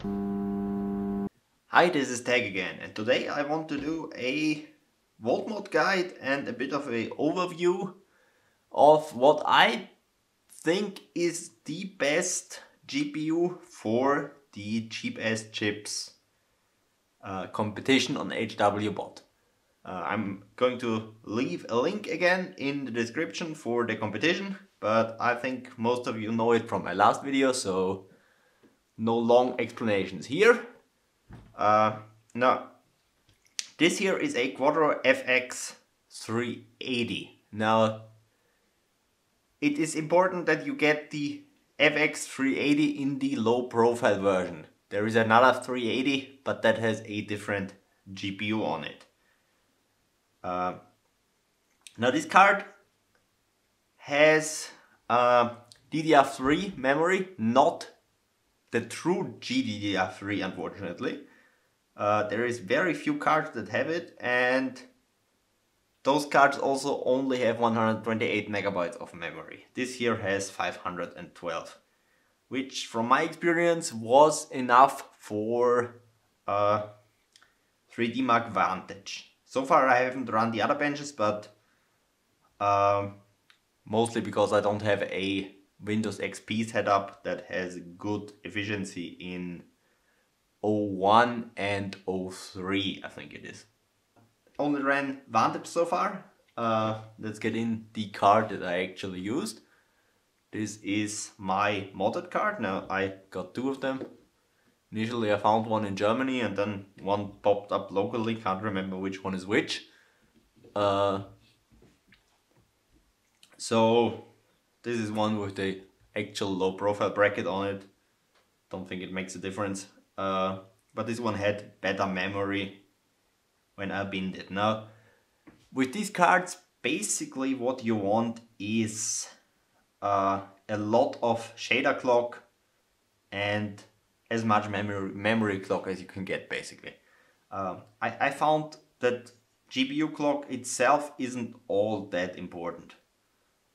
Hi, this is Tag again, and today I want to do a voltmod guide and a bit of an overview of what I think is the best GPU for the Cheapaz Chips competition on HWBot. I'm going to leave a link again in the description for the competition, but I think most of you know it from my last video, so no long explanations here. Now, this here is a Quadro FX 380. Now, it is important that you get the FX 380 in the low profile version. There is another 380, but that has a different GPU on it. Now this card has DDR3 memory, not the true GDDR3 unfortunately. There is very few cards that have it, and those cards also only have 128 megabytes of memory. This here has 512, which from my experience was enough for 3D Mark Vantage. So far I haven't run the other benches, but mostly because I don't have a Windows XP setup that has good efficiency in 01 and 03, I think it is. Only ran Vantage so far. Let's get in the card that I actually used. This is my modded card. Now I got two of them. Initially I found one in Germany and then one popped up locally, can't remember which one is which. So this is one with the actual low profile bracket on it. Don't think it makes a difference. But this one had better memory when I binned it. Now, with these cards, basically what you want is a lot of shader clock and as much memory clock as you can get, basically. I found that GPU clock itself isn't all that important.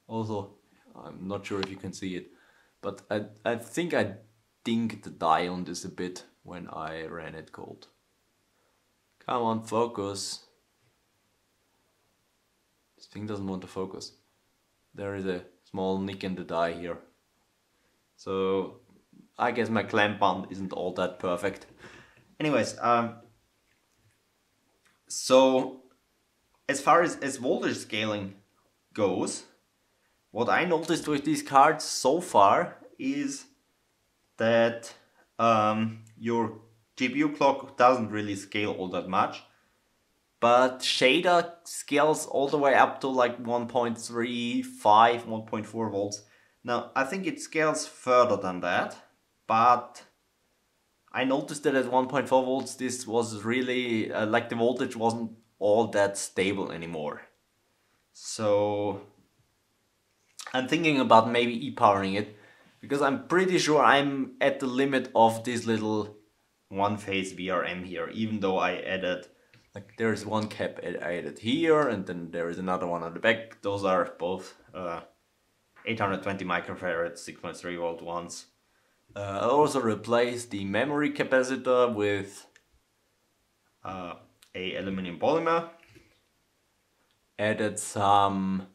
Also, I'm not sure if you can see it, but I think I dinged the die on this a bit when I ran it cold. Come on, focus. This thing doesn't want to focus. There is a small nick in the die here. So I guess my clamp band isn't all that perfect. Anyways, so as far as voltage scaling goes, what I noticed with these cards so far is that your GPU clock doesn't really scale all that much, but shader scales all the way up to like 1.35, 1.4 volts. Now I think it scales further than that, but I noticed that at 1.4 volts this was really, like the voltage wasn't all that stable anymore. So I'm thinking about maybe e-powering it, because I'm pretty sure I'm at the limit of this little one-phase VRM here, even though I added, like there's one cap I added here, and then there is another one on the back. Those are both 820 microfarad 6.3 volt ones. I also replaced the memory capacitor with a aluminum polymer. Added some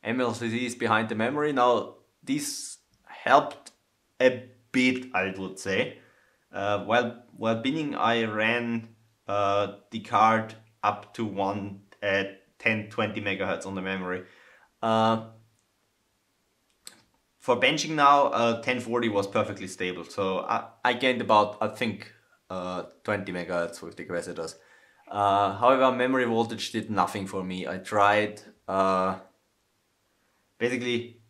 MLCCs behind the memory. Now this helped a bit, I would say. While binning I ran the card up to 1020 megahertz on the memory. For benching now, 1040 was perfectly stable, so I gained about, I think, 20 megahertz with the capacitors. However, memory voltage did nothing for me. I tried basically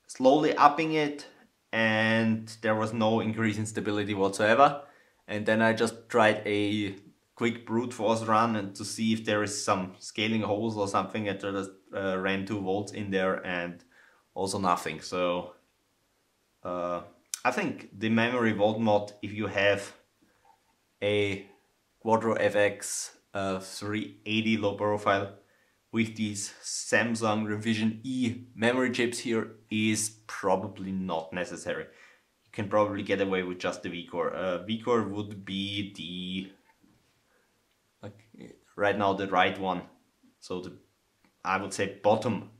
slowly upping it, and there was no increase in stability whatsoever. And then I just tried a quick brute force run and to see if there is some scaling holes or something, and just ran 2 volts in there and also nothing. So I think the memory volt mod, if you have a Quadro FX 380 low profile with these Samsung Revision E memory chips here, is probably not necessary. You can probably get away with just the V-core. V-core would be the, like right now, the right one. So the, I would say, bottom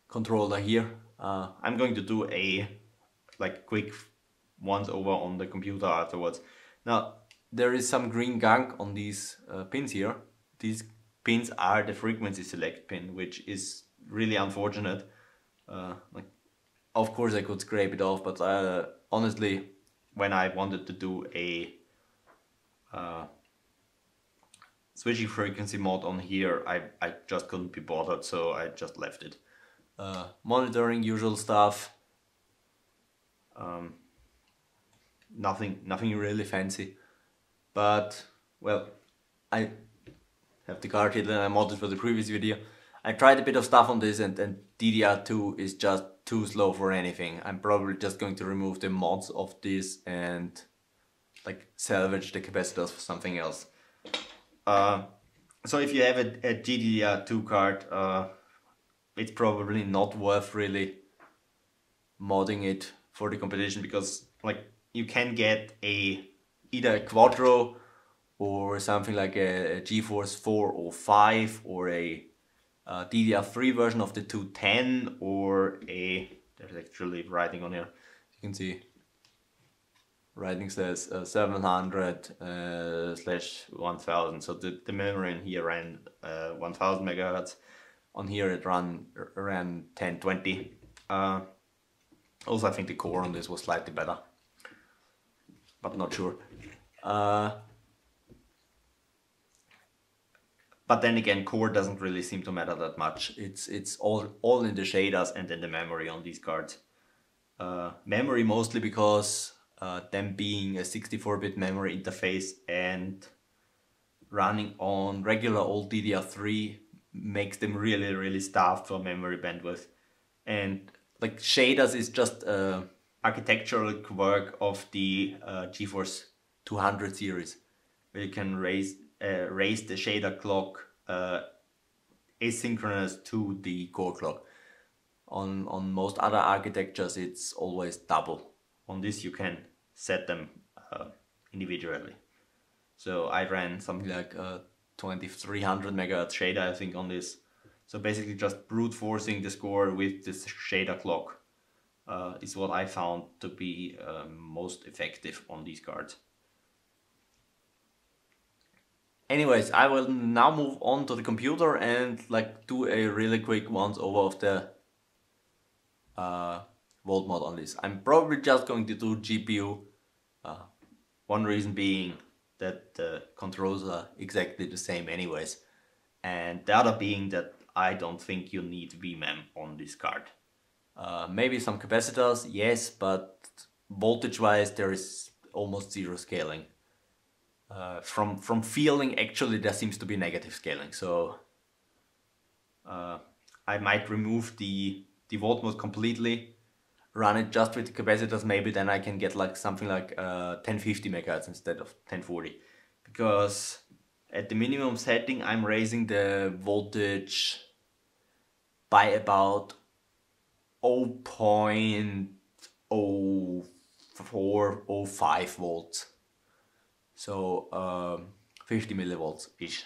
controller here. I'm going to do a like quick once over on the computer afterwards. Now there is some green gunk on these pins here. These pins are the frequency select pin, which is really unfortunate. Like, of course I could scrape it off, but honestly, when I wanted to do a switching frequency mod on here, I just couldn't be bothered, so I just left it. Monitoring, usual stuff. Nothing really fancy, but well, I have the card here that I modded for the previous video. I tried a bit of stuff on this, and DDR2 is just too slow for anything. I'm probably just going to remove the mods of this and like salvage the capacitors for something else. So if you have a GDDR2 card, it's probably not worth really modding it for the competition, because like you can get either a Quadro or something like a GeForce 405 or a DDR3 version of the 210, or there's actually writing on here, you can see writing says 700/1000, so the memory in here ran 1000 megahertz. On here it ran 1020. Also I think the core on this was slightly better, but not sure. But then again, core doesn't really seem to matter that much. It's all in the shaders and in the memory on these cards. Memory mostly because them being a 64-bit memory interface and running on regular old DDR3 makes them really starved for memory bandwidth. And like shaders is just architectural quirk of the GeForce 200 series, where you can raise the shader clock asynchronous to the core clock. On most other architectures it's always double. On this you can set them individually. So I ran something like 2300 megahertz shader, I think, on this. So basically just brute forcing the score with this shader clock is what I found to be most effective on these cards. Anyways, I will now move on to the computer and like do a really quick once over of the volt mod on this. I'm probably just going to do GPU. One reason being that the controls are exactly the same anyways, and the other being that I don't think you need VMEM on this card. Maybe some capacitors, yes, but voltage wise there is almost zero scaling. From feeling, actually there seems to be negative scaling, so I might remove the volt mod completely, run it just with the capacitors. Maybe then I can get like something like 1050 megahertz instead of 1040, because at the minimum setting I'm raising the voltage by about 0.0405 volts. So 50 millivolts ish.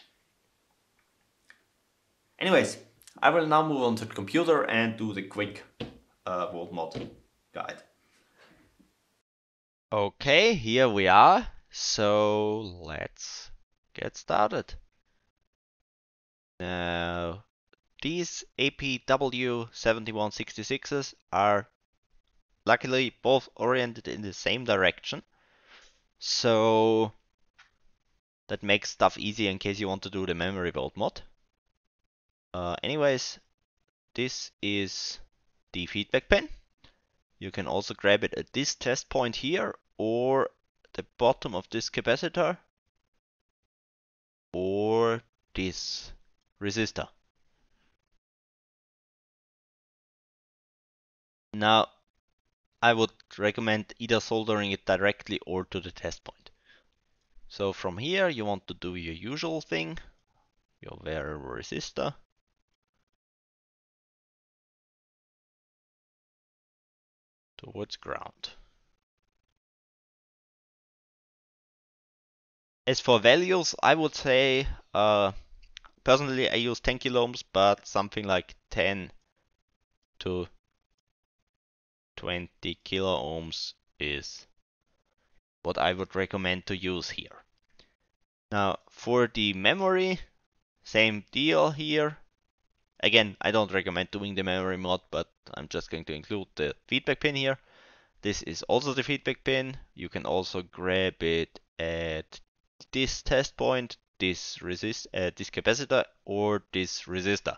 Anyways, I will now move on to the computer and do the quick volt mod guide. Okay, here we are. So let's get started. Now, these APW7166s are luckily both oriented in the same direction. So that makes stuff easy in case you want to do the memory volt mod. Anyways, this is the feedback pin. You can also grab it at this test point here, or the bottom of this capacitor, or this resistor. Now, I would recommend either soldering it directly or to the test point. So from here, you want to do your usual thing, your variable resistor. towards ground. As for values, I would say personally I use 10 kilo ohms, but something like 10 to 20 kilo ohms is what I would recommend to use here. Now for the memory, same deal here. Again, I don't recommend doing the memory mod, but I'm just going to include the feedback pin here. This is also the feedback pin. You can also grab it at this test point, this capacitor, or this resistor.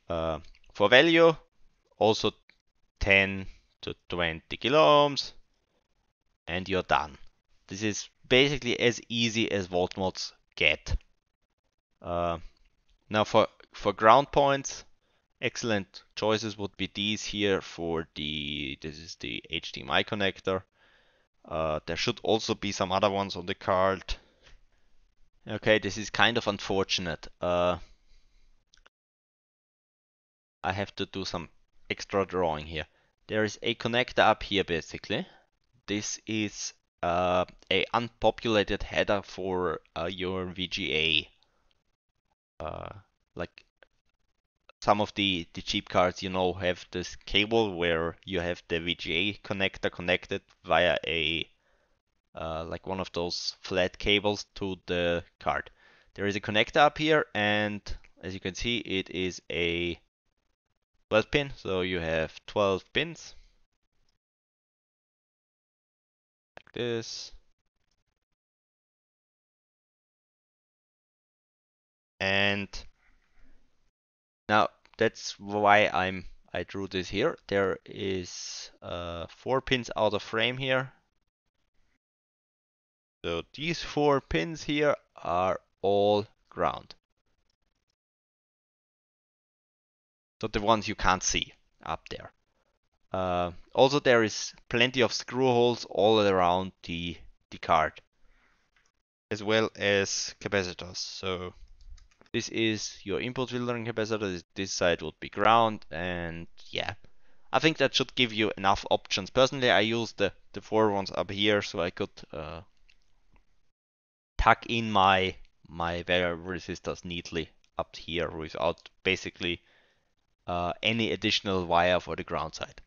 For value, also 10 to 20 kilo ohms, and you're done. This is basically as easy as voltmods get. Now for ground points, excellent choices would be these here for this is the HDMI connector. There should also be some other ones on the card. Okay, this is kind of unfortunate. I have to do some extra drawing here. There is a connector up here basically. This is a unpopulated header for your VGA. Like some of the cheap cards, have this cable where you have the VGA connector connected via a like one of those flat cables to the card. There is a connector up here, and as you can see, it is a 12 pin, so you have 12 pins like this. And now that's why I drew this here. There is 4 pins out of frame here. So these 4 pins here are all ground. So the ones you can't see up there. Also there is plenty of screw holes all around the card, as well as capacitors. So this is your input filtering capacitor. This side would be ground, and yeah, I think that should give you enough options. Personally, I use the 4 ones up here so I could tuck in my variable resistors neatly up here without basically any additional wire for the ground side.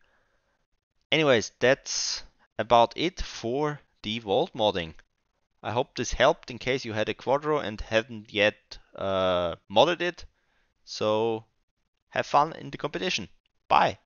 Anyways, that's about it for the volt modding. I hope this helped in case you had a Quadro and haven't yet modded it. So have fun in the competition. Bye.